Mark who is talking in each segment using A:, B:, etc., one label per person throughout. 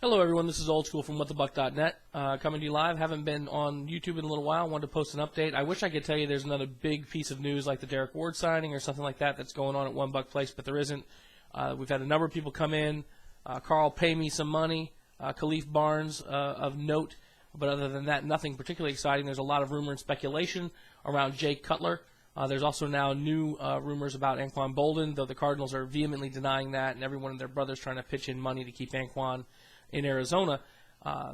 A: Hello, everyone. This is Old School from WhatTheBuck.net, coming to you live. Haven't been on YouTube in a little while. Wanted to post an update. I wish I could tell you there's another big piece of news like the Derek Ward signing or something like that that's going on at One Buck Place, but there isn't. We've had a number of people come in. Carl, pay me some money. Khalif Barnes of note. But other than that, nothing particularly exciting. There's a lot of rumor and speculation around Jake Cutler. There's also now new rumors about Anquan Bolden, though the Cardinals are vehemently denying that, and every one of their brothers trying to pitch in money to keep Anquan in Arizona.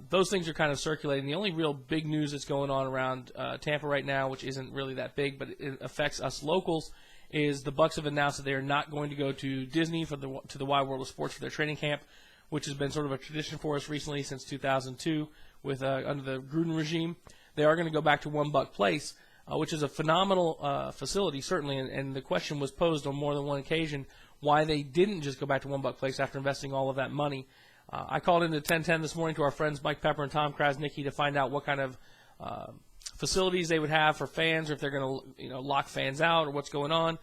A: Those things are kind of circulating. The only real big news that's going on around Tampa right now, which isn't really that big, but it affects us locals, is the Bucs have announced that they are not going to go to Disney to the Wide World of Sports for their training camp, which has been sort of a tradition for us recently since 2002 with under the Gruden regime. They are going to go back to One Buck Place, which is a phenomenal facility, certainly, and the question was posed on more than one occasion why they didn't just go back to One Buck Place after investing all of that money. I called into 1010 this morning to our friends Mike Pepper and Tom Krasnicki to find out what kind of facilities they would have for fans, or if they're going to lock fans out, or what's going on.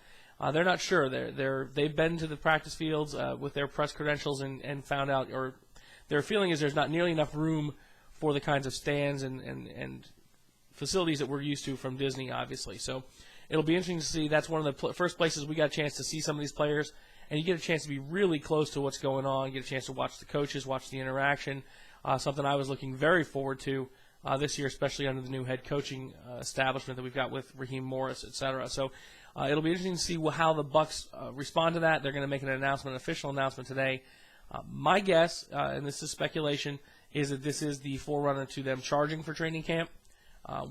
A: They're not sure. They've been to the practice fields with their press credentials and found out, or their feeling is there's not nearly enough room for the kinds of stands and facilities that we're used to from Disney, obviously. So it'll be interesting to see. That's one of the first places we got a chance to see some of these players. And you get a chance to be really close to what's going on. You get a chance to watch the coaches, watch the interaction, something I was looking very forward to this year, especially under the new head coaching establishment that we've got with Raheem Morris, et cetera. So it'll be interesting to see how the Bucs respond to that. They're going to make an official announcement today. My guess, and this is speculation, is that this is the forerunner to them charging for training camp,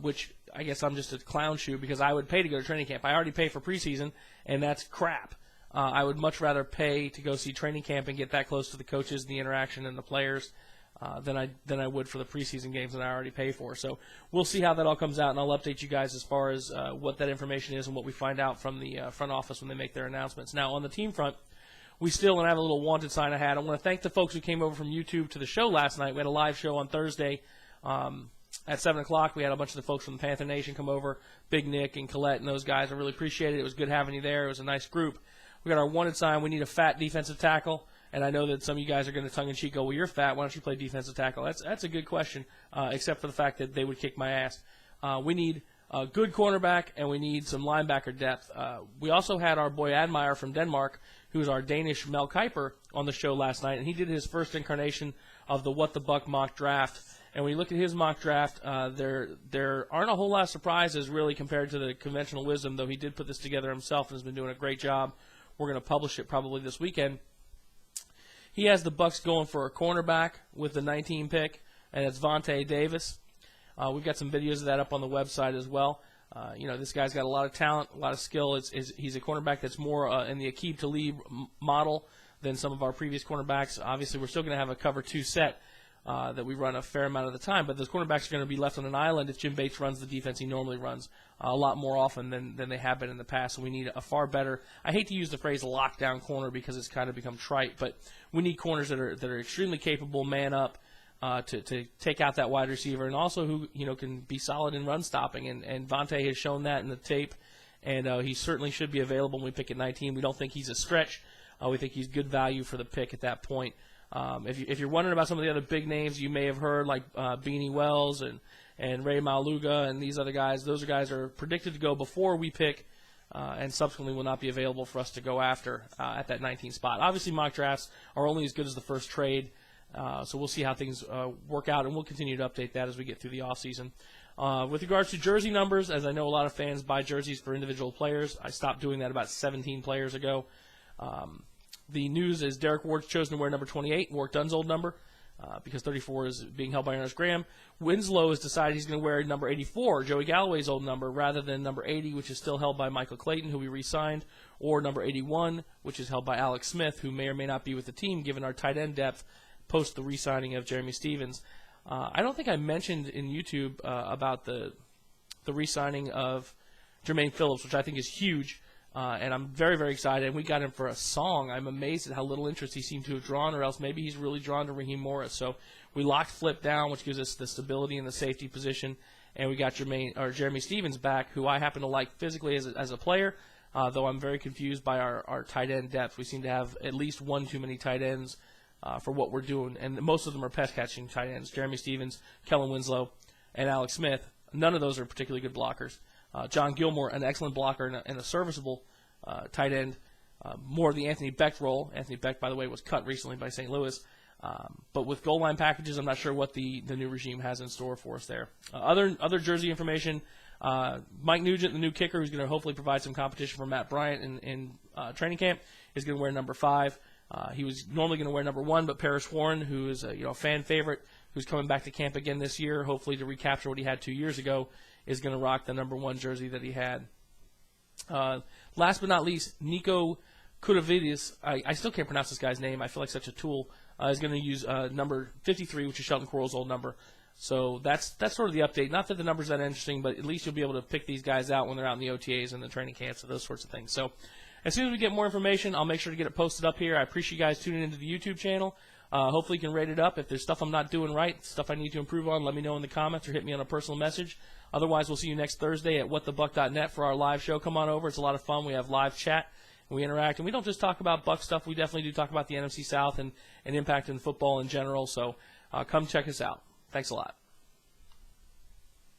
A: which I guess I'm just a clown shoe because I would pay to go to training camp. I already pay for preseason, and that's crap. I would much rather pay to go see training camp and get that close to the coaches, the interaction, and the players than I would for the preseason games that I already pay for. So we'll see how that all comes out, and I'll update you guys as far as what that information is and what we find out from the front office when they make their announcements. Now, on the team front, we still have a little wanted sign I had. I want to thank the folks who came over from YouTube to the show last night. We had a live show on Thursday at 7 o'clock. We had a bunch of the folks from the Panther Nation come over, Big Nick and Colette and those guys. I really appreciate it. It was good having you there. It was a nice group. We got our wanted sign. We need a fat defensive tackle, and I know that some of you guys are going to tongue-in-cheek go, well, you're fat. Why don't you play defensive tackle? That's a good question, except for the fact that they would kick my ass. We need a good cornerback, and we need some linebacker depth. We also had our boy Admire from Denmark, who's our Danish Mel Kiper, on the show last night, and he did his first incarnation of the What the Buck mock draft. And when you look at his mock draft, there aren't a whole lot of surprises, really, compared to the conventional wisdom, though he did put this together himself and has been doing a great job. We're going to publish it probably this weekend. He has the Bucs going for a cornerback with the 19 pick, and it's Vontae Davis. We've got some videos of that up on the website as well. This guy's got a lot of talent, a lot of skill. He's a cornerback that's more in the Aqib Talib model than some of our previous cornerbacks. Obviously, we're still going to have a cover 2 set that we run a fair amount of the time, but those cornerbacks are going to be left on an island if Jim Bates runs the defense he normally runs a lot more often than they have been in the past. So we need a far better, I hate to use the phrase lockdown corner because it's kind of become trite, but we need corners that are extremely capable, man up, to take out that wide receiver, and also who can be solid in run stopping. And Vontae has shown that in the tape, and he certainly should be available when we pick at 19. We don't think he's a stretch. We think he's good value for the pick at that point. If you're wondering about some of the other big names you may have heard, like Beanie Wells and Ray Maluga and these other guys, those guys are predicted to go before we pick and subsequently will not be available for us to go after at that 19 spot. Obviously, mock drafts are only as good as the first trade, so we'll see how things work out, and we'll continue to update that as we get through the offseason. With regards to jersey numbers, as I know a lot of fans buy jerseys for individual players, I stopped doing that about 17 players ago. The news is Derek Ward's chosen to wear number 28, Warwick Dunn's old number, because 34 is being held by Ernest Graham. Winslow has decided he's going to wear number 84, Joey Galloway's old number, rather than number 80, which is still held by Michael Clayton, who we re-signed, or number 81, which is held by Alex Smith, who may or may not be with the team given our tight end depth post the re-signing of Jeremy Stevens. I don't think I mentioned in YouTube about the re-signing of Jermaine Phillips, which I think is huge. And I'm very, very excited. And we got him for a song. I'm amazed at how little interest he seemed to have drawn, or else maybe he's really drawn to Raheem Morris. So we locked Flip down, which gives us the stability in the safety position. And we got Jeremy Stevens back, who I happen to like physically as a player, though I'm very confused by our tight end depth. We seem to have at least one too many tight ends for what we're doing. And most of them are pass-catching tight ends. Jeremy Stevens, Kellen Winslow, and Alex Smith. None of those are particularly good blockers. John Gilmore, an excellent blocker and a serviceable tight end. More of the Anthony Beck role. Anthony Beck, by the way, was cut recently by St. Louis. But with goal line packages, I'm not sure what the new regime has in store for us there. Other jersey information, Mike Nugent, the new kicker, who's going to hopefully provide some competition for Matt Bryant in training camp, is going to wear number 5. He was normally going to wear number 1, but Paris Warren, who is a fan favorite, who's coming back to camp again this year, hopefully to recapture what he had 2 years ago, is going to rock the number 1 jersey that he had. Last but not least, Nico Kudavidis, I still can't pronounce this guy's name. I feel like such a tool. Is going to use number 53, which is Shelton Quarles' old number. So that's sort of the update. Not that the number's that interesting, but at least you'll be able to pick these guys out when they're out in the OTAs and the training camps and those sorts of things. So as soon as we get more information, I'll make sure to get it posted up here. I appreciate you guys tuning into the YouTube channel. Hopefully you can rate it up. If there's stuff I'm not doing right, stuff I need to improve on, let me know in the comments or hit me on a personal message. Otherwise, we'll see you next Thursday at whatthebuck.net for our live show. Come on over. It's a lot of fun. We have live chat. We interact, and we don't just talk about Bucs stuff. We definitely do talk about the NFC South and impact in football in general. So come check us out. Thanks a lot.